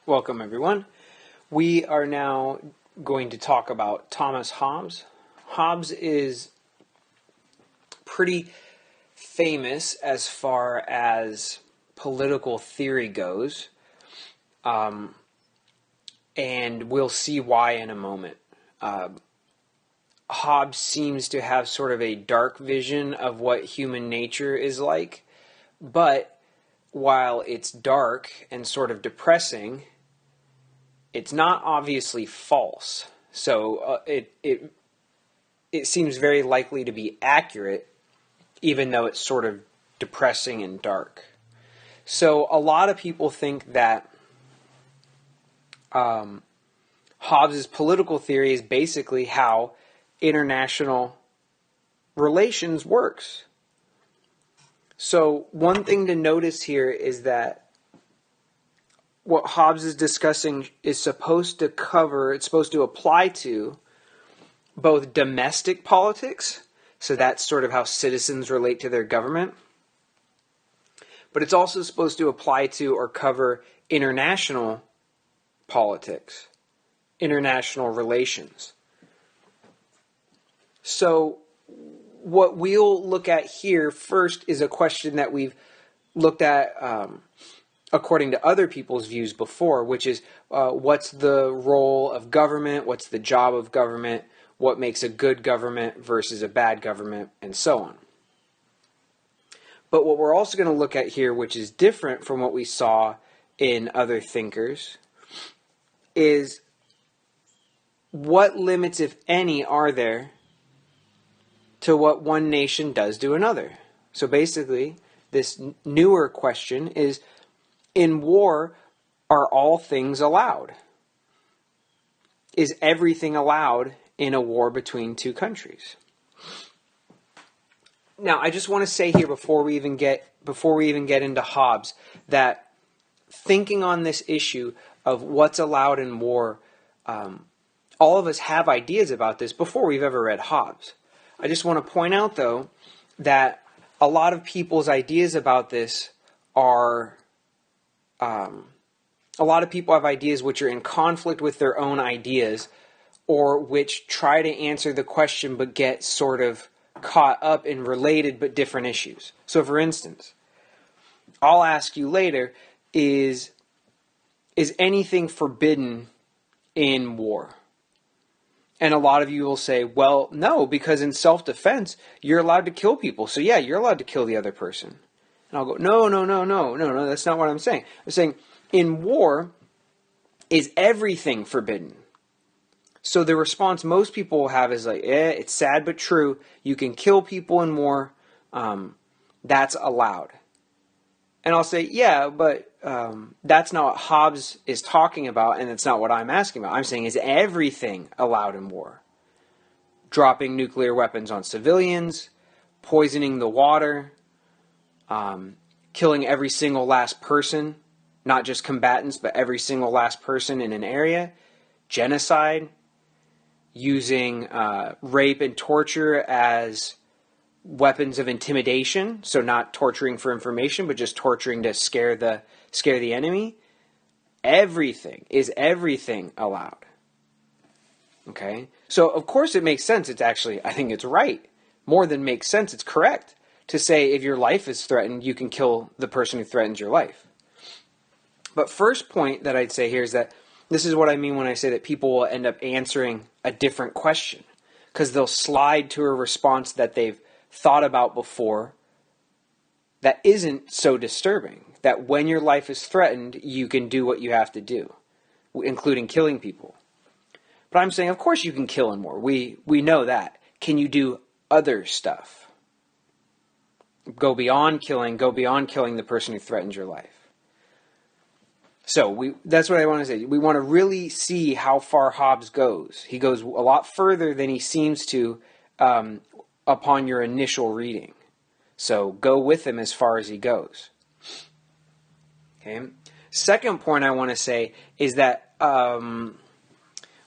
Welcome, everyone. We are now going to talk about Thomas Hobbes. Hobbes is pretty famous as far as political theory goes, and we'll see why in a moment. Hobbes seems to have sort of a dark vision of what human nature is like, but while it's dark and sort of depressing, it's not obviously false. So it seems very likely to be accurate, even though it's sort of depressing and dark. So a lot of people think that Hobbes' political theory is basically how international relations works. So one thing to notice here is that what Hobbes is discussing is supposed to cover, it's supposed to apply to both domestic politics, so that's sort of how citizens relate to their government, but it's also supposed to apply to or cover international politics, international relations. So what we'll look at here first is a question that we've looked at according to other people's views before, which is what's the role of government, what's the job of government, what makes a good government versus a bad government, and so on. But what we're also going to look at here, which is different from what we saw in other thinkers, is what limits, if any, are there to what one nation does to another. So basically, this newer question is, in war, are all things allowed? Is everything allowed in a war between two countries? Now, I just want to say here before we even get into Hobbes that thinking on this issue of what's allowed in war, all of us have ideas about this before we've ever read Hobbes. I just want to point out, though, that a lot of people's ideas about this are a lot of people have ideas which are in conflict with their own ideas, or which try to answer the question but get sort of caught up in related but different issues. So for instance, I'll ask you later, is anything forbidden in war? And a lot of you will say, well, no, because in self-defense, you're allowed to kill people. So yeah, you're allowed to kill the other person. And I'll go, no, that's not what I'm saying. I'm saying, in war, is everything forbidden? So the response most people will have is like, it's sad but true. You can kill people in war. That's allowed. And I'll say, yeah, but that's not what Hobbes is talking about, and it's not what I'm asking about. I'm saying, is everything allowed in war? Dropping nuclear weapons on civilians, poisoning the water, killing every single last person, not just combatants, but every single last person in an area, genocide, using rape and torture as weapons of intimidation, so not torturing for information, but just torturing to scare the enemy. Everything allowed? Okay? So, of course it makes sense. It's actually, I think it's right. More than makes sense, it's correct to say if your life is threatened, you can kill the person who threatens your life. But first point that I'd say here is that this is what I mean when I say that people will end up answering a different question, because they'll slide to a response that they've thought about before that isn't so disturbing, that when your life is threatened, you can do what you have to do, including killing people. But I'm saying, of course you can kill in war. We know that. Can you do other stuff? Go beyond killing the person who threatens your life. So that's what I want to say. We want to really see how far Hobbes goes. He goes a lot further than he seems to upon your initial reading. So go with him as far as he goes. Okay. Second point I want to say is that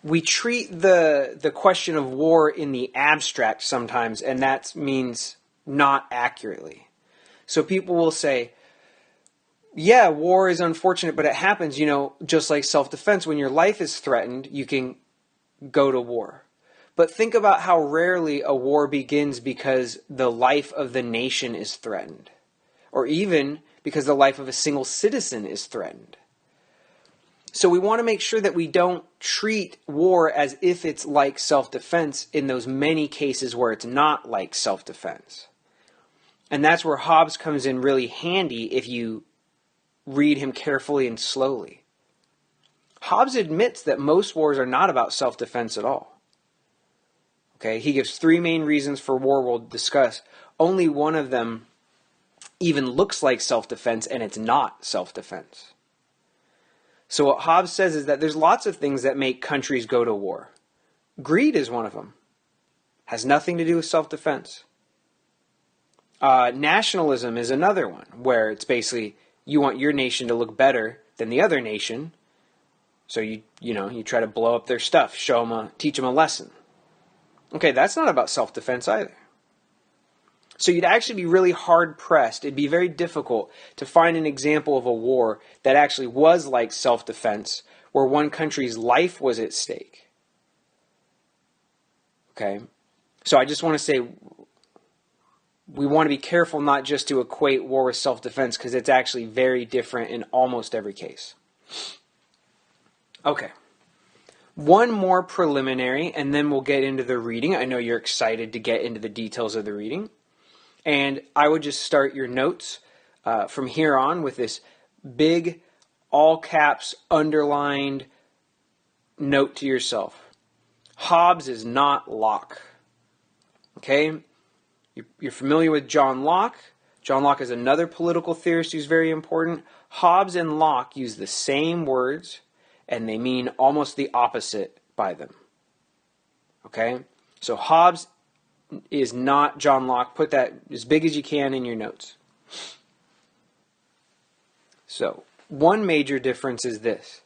we treat the question of war in the abstract sometimes, and that means not accurately. So people will say, yeah, war is unfortunate, but it happens, just like self-defense. When your life is threatened, you can go to war. But think about how rarely a war begins because the life of the nation is threatened, or even because the life of a single citizen is threatened. So we want to make sure that we don't treat war as if it's like self-defense in those many cases where it's not like self-defense. And that's where Hobbes comes in really handy if you read him carefully and slowly. Hobbes admits that most wars are not about self-defense at all. Okay, he gives three main reasons for war we'll discuss. Only one of them even looks like self-defense, and it's not self-defense. So what Hobbes says is that there's lots of things that make countries go to war. Greed is one of them. Has nothing to do with self-defense. Nationalism is another one, where it's basically you want your nation to look better than the other nation, so you try to blow up their stuff, teach them a lesson. Okay, that's not about self-defense either. So you'd actually be really hard-pressed. It'd be very difficult to find an example of a war that actually was like self-defense, where one country's life was at stake. Okay? So I just want to say, we want to be careful not just to equate war with self-defense, because it's actually very different in almost every case. Okay. One more preliminary, and then we'll get into the reading. I know you're excited to get into the details of the reading. And I would just start your notes from here on with this big, all caps, underlined note to yourself. Hobbes is not Locke. Okay? You're familiar with John Locke. John Locke is another political theorist who's very important. Hobbes and Locke use the same words, and they mean almost the opposite by them. Okay? So Hobbes is not John Locke. Put that as big as you can in your notes. So, one major difference is this.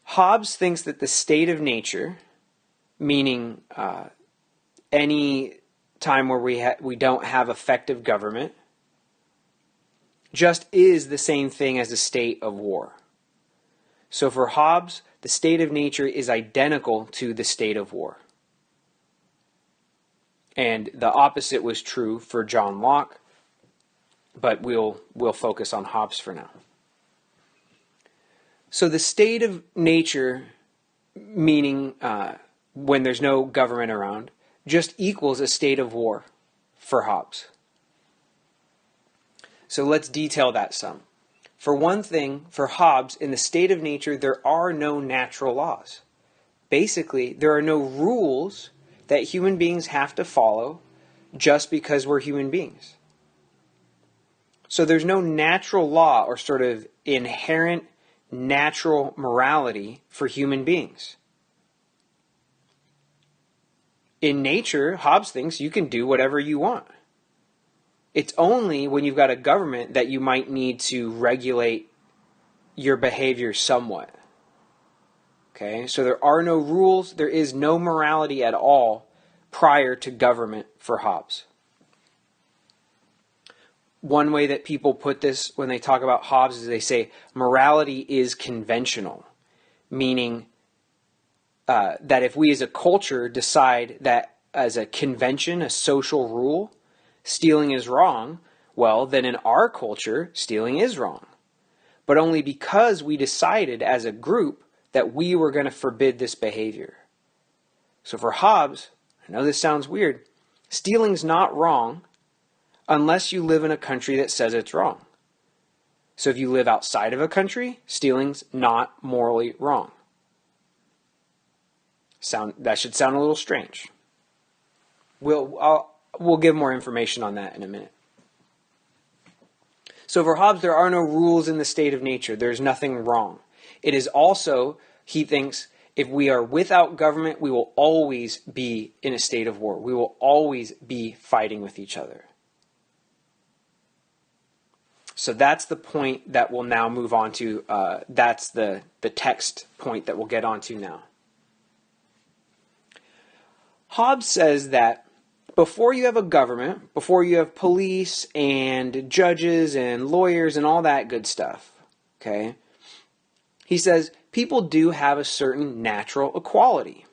Hobbes thinks that the state of nature, meaning any time where we don't have effective government, just is the same thing as a state of war. So for Hobbes, the state of nature is identical to the state of war. And the opposite was true for John Locke, but we'll focus on Hobbes for now. So the state of nature, meaning when there's no government around, just equals a state of war for Hobbes. So let's detail that some. For one thing, for Hobbes, in the state of nature, there are no natural laws. Basically, there are no rules that human beings have to follow just because we're human beings. So there's no natural law or sort of inherent natural morality for human beings. In nature, Hobbes thinks you can do whatever you want. It's only when you've got a government that you might need to regulate your behavior somewhat. Okay, so there are no rules, there is no morality at all prior to government for Hobbes. One way that people put this when they talk about Hobbes is they say morality is conventional, meaning that if we as a culture decide that as a convention, a social rule, stealing is wrong, well, then in our culture, stealing is wrong. But only because we decided as a group that we were going to forbid this behavior. So for Hobbes, I know this sounds weird, stealing's not wrong unless you live in a country that says it's wrong. So if you live outside of a country, stealing's not morally wrong. That should sound a little strange. We'll give more information on that in a minute. So for Hobbes, there are no rules in the state of nature. There's nothing wrong. It is also, he thinks, if we are without government, we will always be in a state of war. We will always be fighting with each other. So that's the point that we'll now move on to. That's the text point that we'll get onto now. Hobbes says that before you have a government, before you have police and judges and lawyers and all that good stuff, okay, he says people do have a certain natural equality.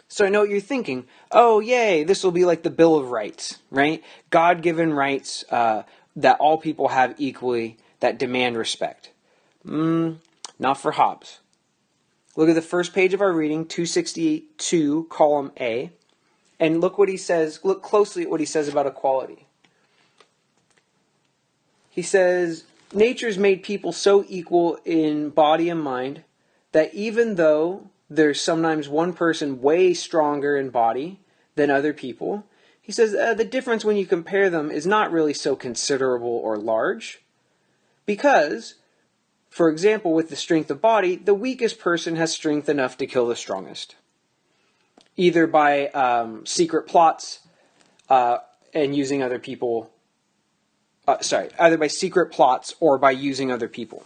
So I know what you're thinking. Oh, yay, this will be like the Bill of Rights, right? God-given rights that all people have equally, that demand respect. Not for Hobbes. Look at the first page of our reading, 262, column A, and look what he says. Look closely at what he says about equality. He says, nature's made people so equal in body and mind that even though there's sometimes one person way stronger in body than other people, he says the difference when you compare them is not really so considerable or large. Because, for example, with the strength of body, the weakest person has strength enough to kill the strongest. Either by secret plots and using other people. Either by secret plots or by using other people.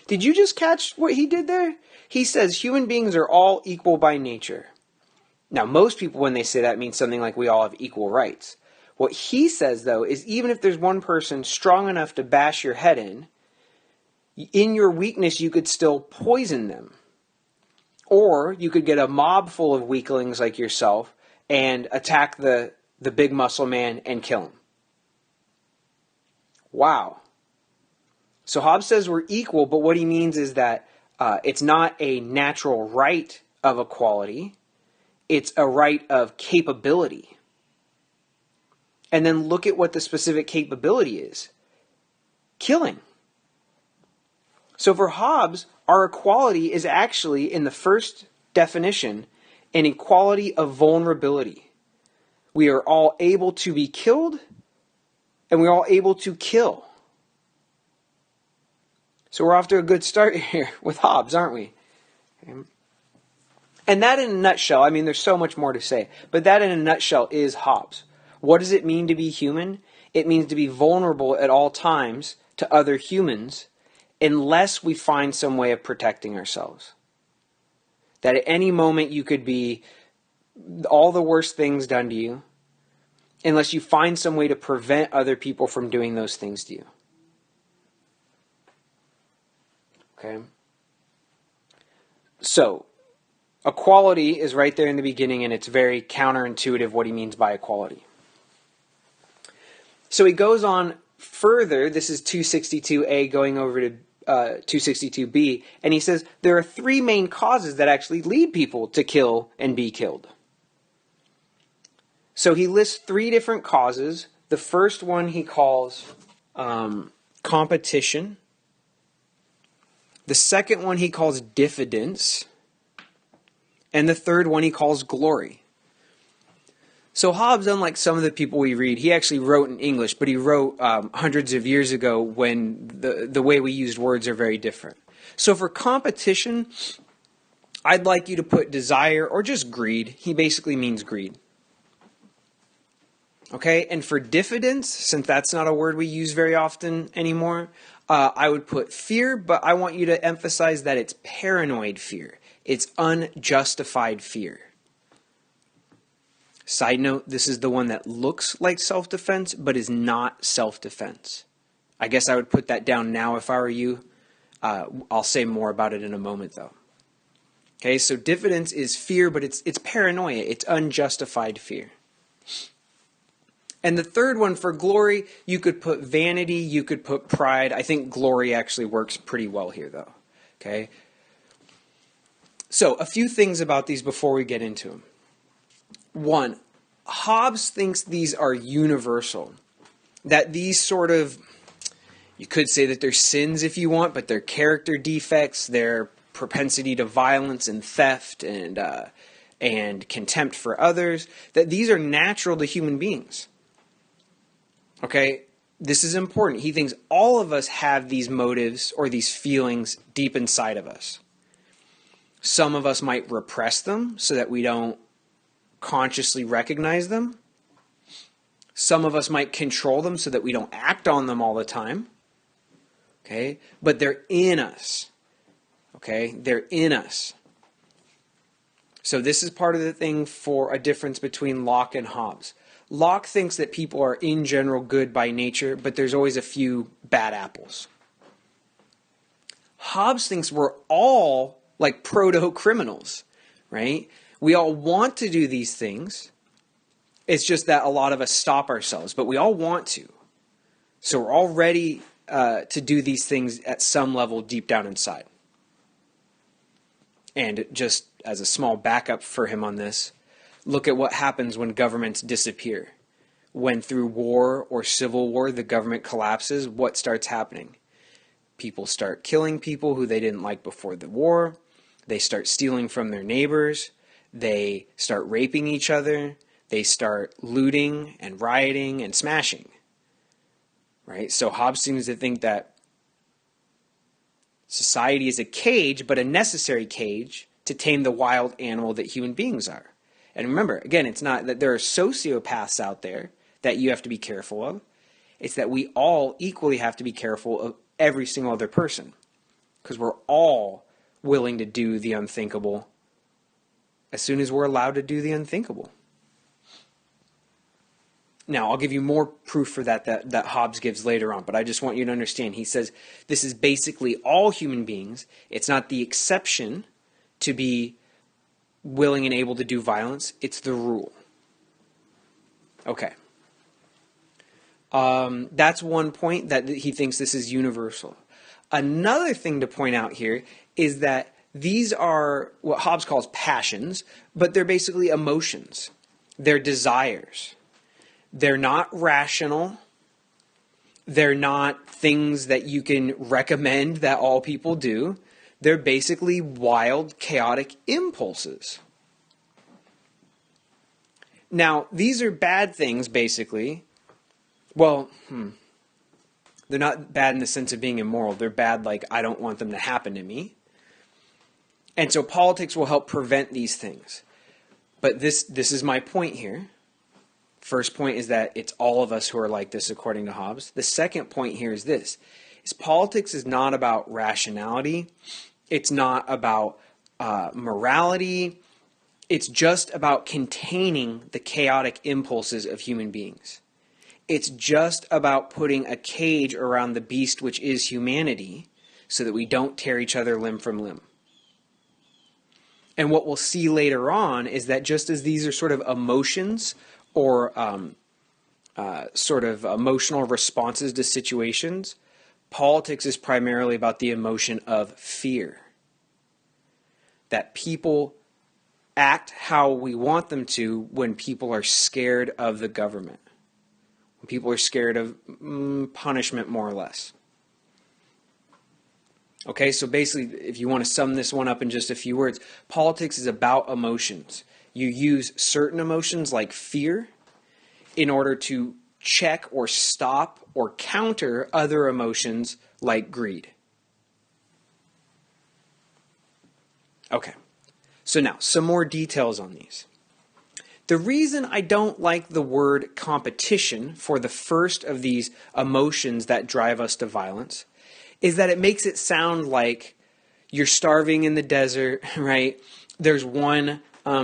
Did you just catch what he did there? He says human beings are all equal by nature. Now, most people, when they say that, mean something like we all have equal rights. What he says, though, is even if there's one person strong enough to bash your head in your weakness, you could still poison them. Or you could get a mob full of weaklings like yourself and attack the big muscle man and kill him. Wow. So Hobbes says we're equal, but what he means is that it's not a natural right of equality. It's a right of capability. And then look at what the specific capability is. Killing. So for Hobbes, our equality is actually, in the first definition, an equality of vulnerability. We are all able to be killed, and we're all able to kill. So we're off to a good start here with Hobbes, aren't we? Okay. And that in a nutshell, I mean, there's so much more to say, but that in a nutshell is Hobbes. What does it mean to be human? It means to be vulnerable at all times to other humans unless we find some way of protecting ourselves. That at any moment you could be all the worst things done to you unless you find some way to prevent other people from doing those things to you. Okay? So, equality is right there in the beginning, and it's very counterintuitive what he means by equality. So he goes on further. This is 262A going over to 262B, and he says there are three main causes that actually lead people to kill and be killed. So he lists three different causes. The first one he calls competition. The second one he calls diffidence. And the third one he calls glory. So Hobbes, unlike some of the people we read, he actually wrote in English, but he wrote hundreds of years ago when the way we used words are very different. So for competition, I'd like you to put desire or just greed. He basically means greed. Okay, and for diffidence, since that's not a word we use very often anymore, I would put fear, but I want you to emphasize that it's paranoid fear. It's unjustified fear. Side note, this is the one that looks like self-defense, but is not self-defense. I guess I would put that down now if I were you. I'll say more about it in a moment, though. Okay, so diffidence is fear, but it's paranoia. It's unjustified fear. And the third one, for glory, you could put vanity, you could put pride. I think glory actually works pretty well here, though. Okay? So, a few things about these before we get into them. One, Hobbes thinks these are universal. That these sort of, you could say that they're sins if you want, but they're character defects, they're propensity to violence and theft and contempt for others, that these are natural to human beings. Okay, this is important. He thinks all of us have these motives or these feelings deep inside of us. Some of us might repress them so that we don't consciously recognize them. Some of us might control them so that we don't act on them all the time. Okay, but they're in us. Okay, they're in us. So this is part of the thing for a difference between Locke and Hobbes. Locke thinks that people are in general good by nature, but there's always a few bad apples. Hobbes thinks we're all like proto-criminals, right? We all want to do these things. It's just that a lot of us stop ourselves, but we all want to. So we're all ready to do these things at some level deep down inside. And just as a small backup for him on this, look at what happens when governments disappear. When through war or civil war the government collapses, what starts happening? People start killing people who they didn't like before the war. They start stealing from their neighbors. They start raping each other. They start looting and rioting and smashing. Right? So Hobbes seems to think that society is a cage, but a necessary cage to tame the wild animal that human beings are. And remember, again, it's not that there are sociopaths out there that you have to be careful of. It's that we all equally have to be careful of every single other person, because we're all willing to do the unthinkable as soon as we're allowed to do the unthinkable. Now, I'll give you more proof for that Hobbes gives later on, but I just want you to understand. He says this is basically all human beings. It's not the exception to be willing and able to do violence. It's the rule. Okay. That's one point, that he thinks this is universal. Another thing to point out here is that these are what Hobbes calls passions, but they're basically emotions. They're desires. They're not rational. They're not things that you can recommend that all people do. They're basically wild, chaotic impulses. Now, these are bad things, basically. Well, they're not bad in the sense of being immoral. They're bad like, I don't want them to happen to me. And so politics will help prevent these things. But this is my point here. First point is that it's all of us who are like this, according to Hobbes. The second point here is this: politics is not about rationality. It's not about morality. It's just about containing the chaotic impulses of human beings. It's just about putting a cage around the beast which is humanity so that we don't tear each other limb from limb. And what we'll see later on is that just as these are sort of emotions or sort of emotional responses to situations, politics is primarily about the emotion of fear. That people act how we want them to when people are scared of the government. When people are scared of punishment, more or less. Okay, so basically, if you want to sum this one up in just a few words, politics is about emotions. You use certain emotions like fear in order to check or stop or counter other emotions like greed. Okay, so now some more details on these. The reason I don't like the word competition for the first of these emotions that drive us to violence is that it makes it sound like you're starving in the desert, right? There's one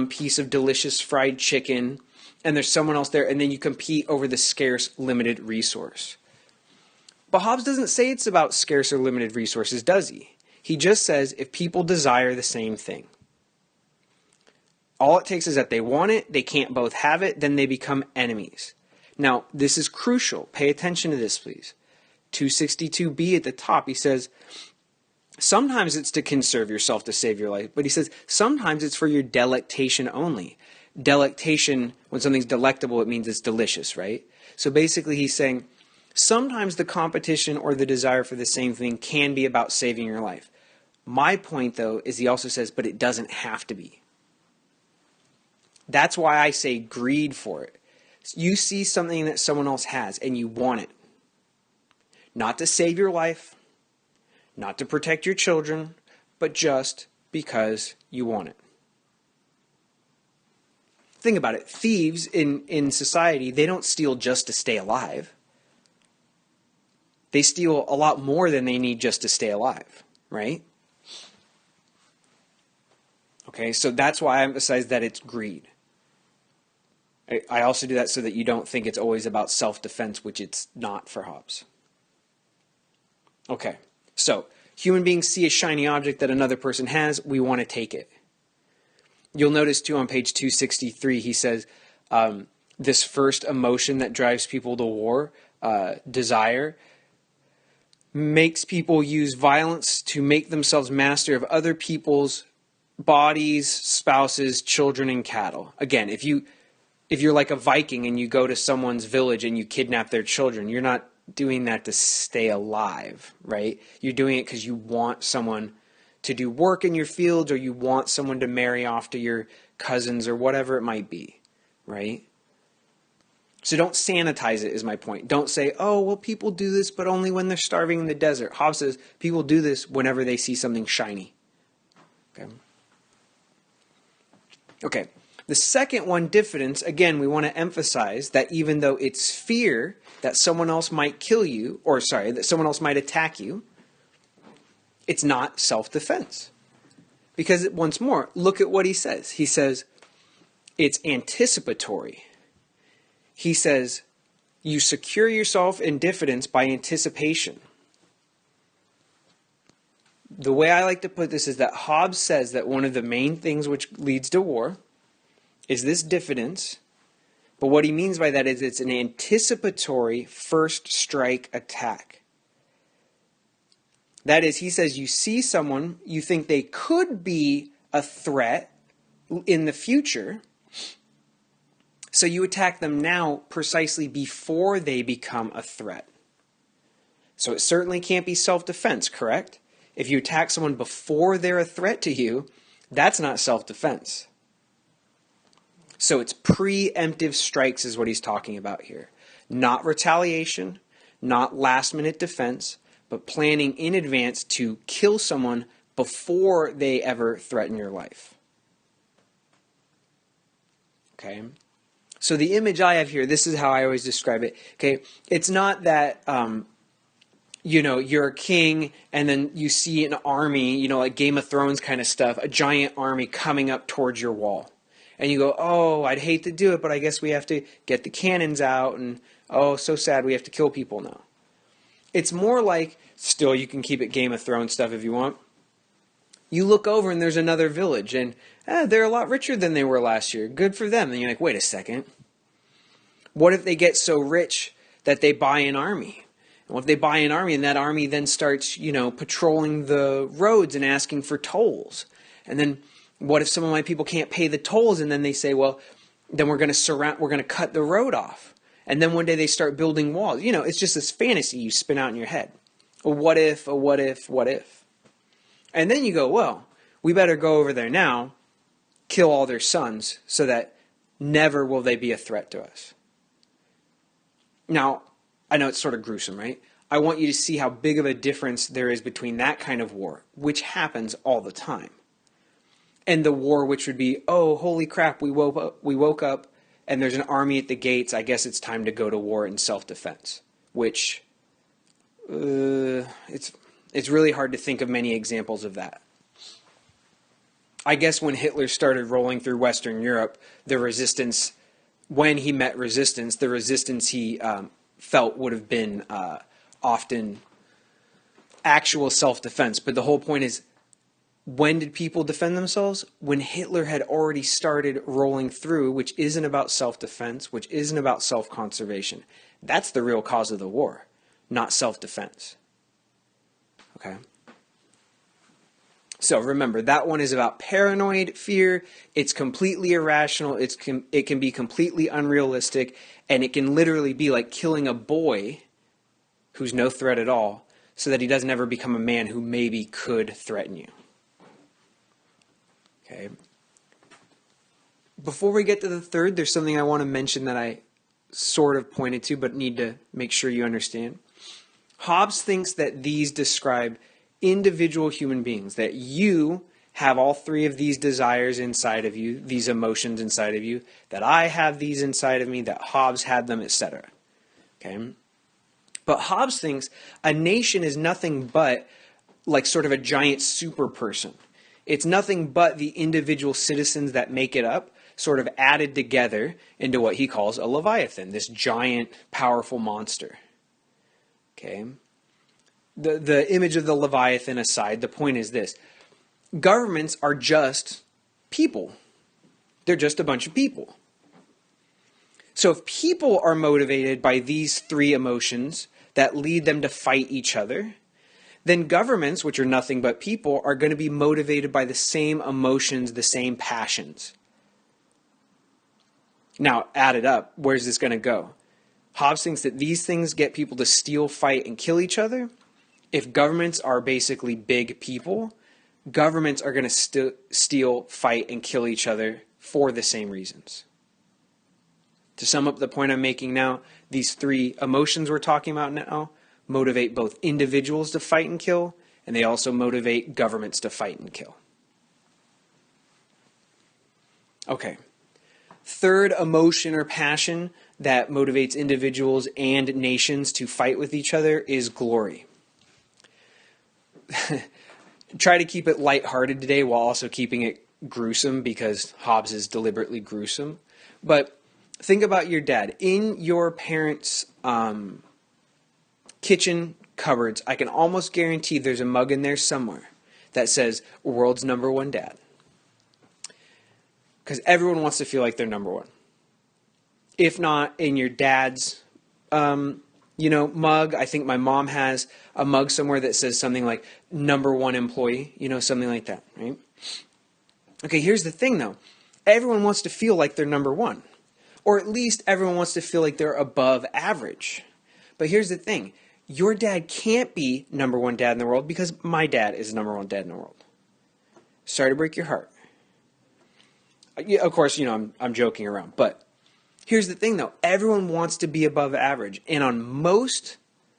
piece of delicious fried chicken, and there's someone else there, and then you compete over the scarce, limited resource. But Hobbes doesn't say it's about scarce or limited resources, does he? He just says if people desire the same thing. All it takes is that they want it, they can't both have it, then they become enemies. Now, this is crucial. Pay attention to this, please. 262b at the top, he says, sometimes it's to conserve yourself to save your life, but he says sometimes it's for your delectation only. Delectation, when something's delectable, it means it's delicious, right? So basically he's saying sometimes the competition or the desire for the same thing can be about saving your life. My point, though, is he also says, but it doesn't have to be. That's why I say greed for it. You see something that someone else has and you want it. Not to save your life, not to protect your children, but just because you want it. Think about it. Thieves in society, they don't steal just to stay alive. They steal a lot more than they need just to stay alive, right? Okay, so that's why I emphasize that it's greed. I also do that so that you don't think it's always about self-defense, which it's not for Hobbes. Okay, so human beings see a shiny object that another person has, we want to take it. You'll notice too on page 263, he says, this first emotion that drives people to war, desire, makes people use violence to make themselves master of other people's bodies, spouses, children, and cattle. Again, if you're like a Viking and you go to someone's village and you kidnap their children, you're not doing that to stay alive, right? You're doing it because you want someone to do work in your fields, or you want someone to marry off to your cousins, or whatever it might be, right? So don't sanitize it, is my point. Don't say, oh, well, people do this, but only when they're starving in the desert. Hobbes says people do this whenever they see something shiny. Okay. The second one, diffidence, again, we want to emphasize that even though it's fear that someone else might kill you, or sorry, that someone else might attack you, it's not self-defense. Because once more, look at what he says. He says it's anticipatory. He says you secure yourself in diffidence by anticipation. The way I like to put this is that Hobbes says that one of the main things which leads to war is this diffidence. But what he means by that is it's an anticipatory first strike attack. That is, he says you see someone, you think they could be a threat in the future, so you attack them now precisely before they become a threat. So it certainly can't be self-defense, correct? If you attack someone before they're a threat to you, that's not self-defense. So it's preemptive strikes is what he's talking about here. Not retaliation, not last-minute defense, but planning in advance to kill someone before they ever threaten your life. Okay? So the image I have here, this is how I always describe it. Okay? It's not that, you're a king and then you see an army, like Game of Thrones kind of stuff, a giant army coming up towards your wall. And you go, oh, I'd hate to do it, but I guess we have to get the cannons out, and oh, so sad we have to kill people now. It's more like, still you can keep it Game of Thrones stuff if you want. You look over and there's another village, and they're a lot richer than they were last year. Good for them. And you're like, wait a second. What if they get so rich that they buy an army? And what if they buy an army and that army then starts, patrolling the roads and asking for tolls? And then what if some of my people can't pay the tolls, and then they say, well, then we're going to cut the road off. And then one day they start building walls. It's just this fantasy you spin out in your head. A what if, a what if, what if. And then you go, well, we better go over there now, kill all their sons, so that never will they be a threat to us. Now, I know it's sort of gruesome, right? I want you to see how big of a difference there is between that kind of war, which happens all the time, and the war which would be, oh, holy crap, we woke up and there's an army at the gates. I guess it's time to go to war in self-defense, which it's really hard to think of many examples of that. I guess when Hitler started rolling through Western Europe, the resistance, when he met resistance, the resistance he felt would have been often actual self-defense. But the whole point is, when did people defend themselves? When Hitler had already started rolling through, which isn't about self-defense, which isn't about self-conservation. That's the real cause of the war, not self-defense. Okay? So remember, that one is about paranoid fear. It's completely irrational. It can be completely unrealistic. And it can literally be like killing a boy who's no threat at all, so that he doesn't ever become a man who maybe could threaten you. Okay. Before we get to the third, there's something I want to mention that I sort of pointed to, but need to make sure you understand. Hobbes thinks that these describe individual human beings, that you have all three of these desires inside of you, these emotions inside of you, that I have these inside of me, that Hobbes had them, etc. Okay? But Hobbes thinks a nation is nothing but like sort of a giant super person. It's nothing but the individual citizens that make it up, sort of added together into what he calls a Leviathan, this giant, powerful monster. Okay? The image of the Leviathan aside, the point is this. Governments are just people. They're just a bunch of people. So if people are motivated by these three emotions that lead them to fight each other, then governments, which are nothing but people, are going to be motivated by the same emotions, the same passions. Now, add it up. Where's this going to go? Hobbes thinks that these things get people to steal, fight, and kill each other. If governments are basically big people, governments are going to steal, fight, and kill each other for the same reasons. To sum up the point I'm making now, these three emotions we're talking about now motivate both individuals to fight and kill, and they also motivate governments to fight and kill. Okay. Third emotion or passion that motivates individuals and nations to fight with each other is glory. Try to keep it lighthearted today while also keeping it gruesome, because Hobbes is deliberately gruesome. But think about your dad. In your parents' kitchen cupboards, I can almost guarantee there's a mug in there somewhere that says, "World's number one dad." Because everyone wants to feel like they're number one. If not in your dad's, mug, I think my mom has a mug somewhere that says something like "number one employee," something like that, right? Okay, here's the thing though. Everyone wants to feel like they're number one. Or at least everyone wants to feel like they're above average. But here's the thing. Your dad can't be number one dad in the world because my dad is number one dad in the world. Sorry to break your heart. Of course, I'm joking around. But here's the thing, though. Everyone wants to be above average. And on most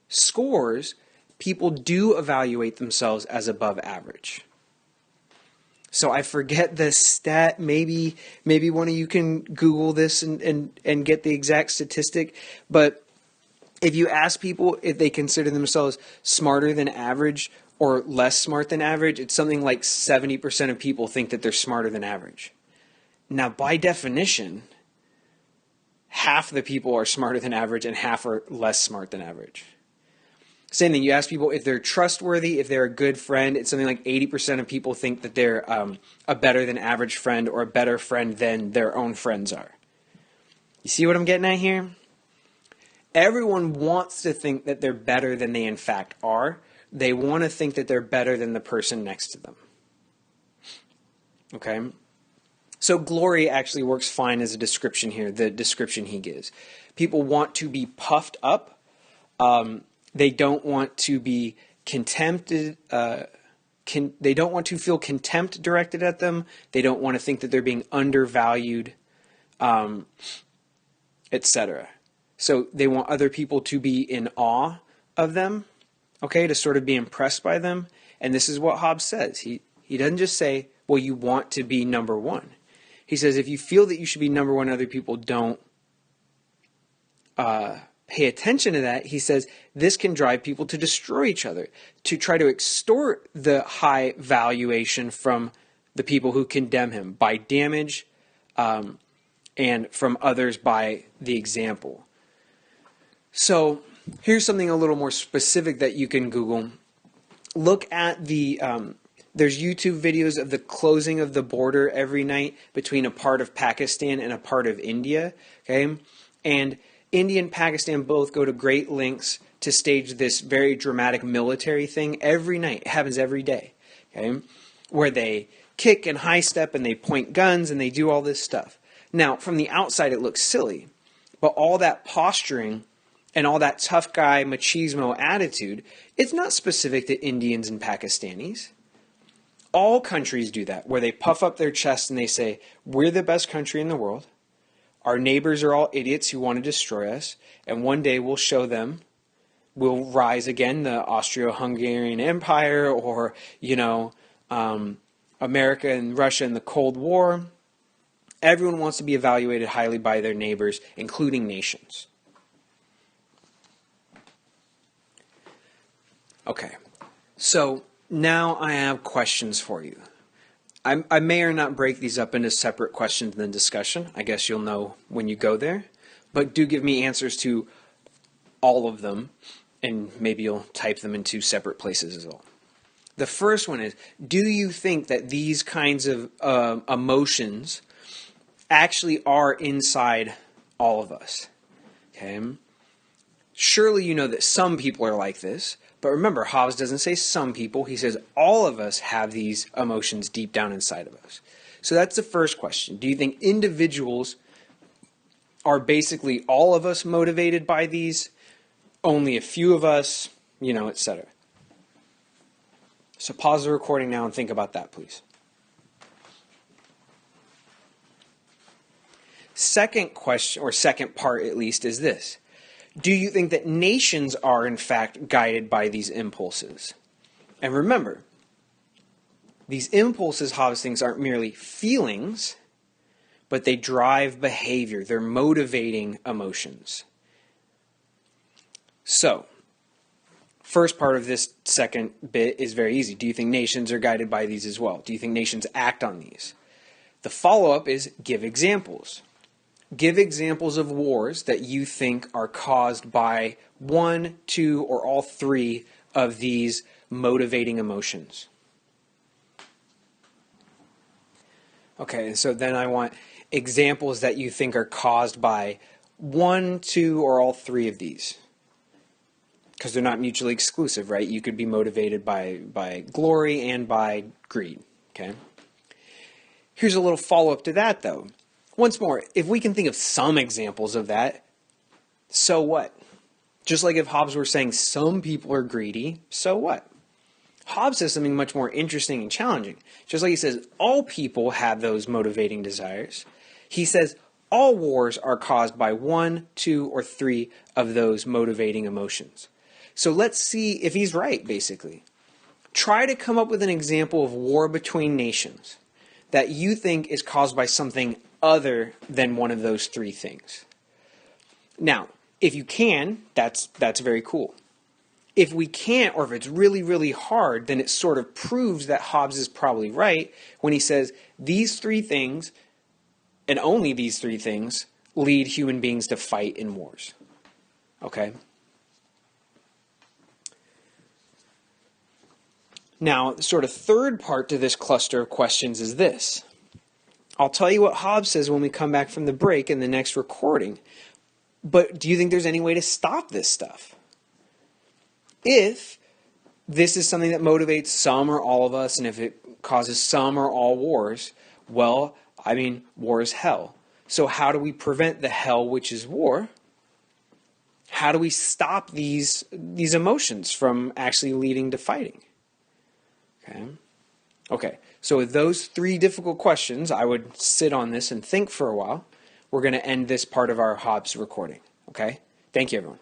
scores, people do evaluate themselves as above average. So I forget the stat. Maybe one of you can Google this and get the exact statistic. But if you ask people if they consider themselves smarter than average or less smart than average, it's something like 70% of people think that they're smarter than average. Now, by definition, half the people are smarter than average and half are less smart than average. Same thing, you ask people if they're trustworthy, if they're a good friend, it's something like 80% of people think that they're a better than average friend or a better friend than their own friends are. You see what I'm getting at here? Everyone wants to think that they're better than they in fact are. They want to think that they're better than the person next to them. Okay? So glory actually works fine as a description here, the description he gives. People want to be puffed up. They don't want to be contempted. They don't want to feel contempt directed at them. They don't want to think that they're being undervalued, etc. So they want other people to be in awe of them, okay, to sort of be impressed by them. And this is what Hobbes says. He doesn't just say, well, you want to be number one. He says if you feel that you should be number one, other people don't pay attention to that. He says this can drive people to destroy each other, to try to extort the high valuation from the people who condemn him by damage and from others by the example. So here's something a little more specific that you can Google. Look at there's YouTube videos of the closing of the border every night between a part of Pakistan and a part of India. Okay, and India and Pakistan both go to great lengths to stage this very dramatic military thing every night. It happens every day. Okay, where they kick and high step and they point guns and they do all this stuff. Now, from the outside, it looks silly, but all that posturing and all that tough guy machismo attitude, it's not specific to Indians and Pakistanis. All countries do that, where they puff up their chest and they say, we're the best country in the world. Our neighbors are all idiots who want to destroy us. And one day we'll show them, we'll rise again, the Austro-Hungarian Empire or, America and Russia in the Cold War. Everyone wants to be evaluated highly by their neighbors, including nations. Okay, so now I have questions for you. I may or not break these up into separate questions and then discussion. I guess you'll know when you go there. But do give me answers to all of them, and maybe you'll type them into separate places as well. The first one is, do you think that these kinds of emotions actually are inside all of us? Okay. Surely you know that some people are like this, but remember, Hobbes doesn't say some people. He says all of us have these emotions deep down inside of us. So that's the first question. Do you think individuals are basically all of us motivated by these? Only a few of us, etc. So pause the recording now and think about that, please. Second question, or second part at least, is this. Do you think that nations are in fact guided by these impulses? And remember, these impulses, Hobbes thinks, aren't merely feelings, but they drive behavior. They're motivating emotions. So, first part of this second bit is very easy. Do you think nations are guided by these as well? Do you think nations act on these? The follow-up is give examples. Give examples of wars that you think are caused by one, two, or all three of these motivating emotions. Okay, so then I want examples that you think are caused by one, two, or all three of these. Because they're not mutually exclusive, right? You could be motivated by glory and by greed, okay? Here's a little follow-up to that, though. Once more, if we can think of some examples of that, so what? Just like if Hobbes were saying some people are greedy, so what? Hobbes says something much more interesting and challenging. Just like he says all people have those motivating desires, he says all wars are caused by one, two, or three of those motivating emotions. So let's see if he's right, basically. Try to come up with an example of war between nations that you think is caused by something other than one of those three things. Now, if you can, that's very cool. If we can't, or if it's really, really hard, then it sort of proves that Hobbes is probably right when he says these three things, and only these three things, lead human beings to fight in wars. Okay? Now, the sort of third part to this cluster of questions is this. I'll tell you what Hobbes says when we come back from the break in the next recording. But do you think there's any way to stop this stuff? If this is something that motivates some or all of us, and if it causes some or all wars, well, war is hell. So how do we prevent the hell which is war? How do we stop these emotions from actually leading to fighting? Okay, so with those three difficult questions, I would sit on this and think for a while. We're going to end this part of our Hobbes recording. Okay? Thank you, everyone.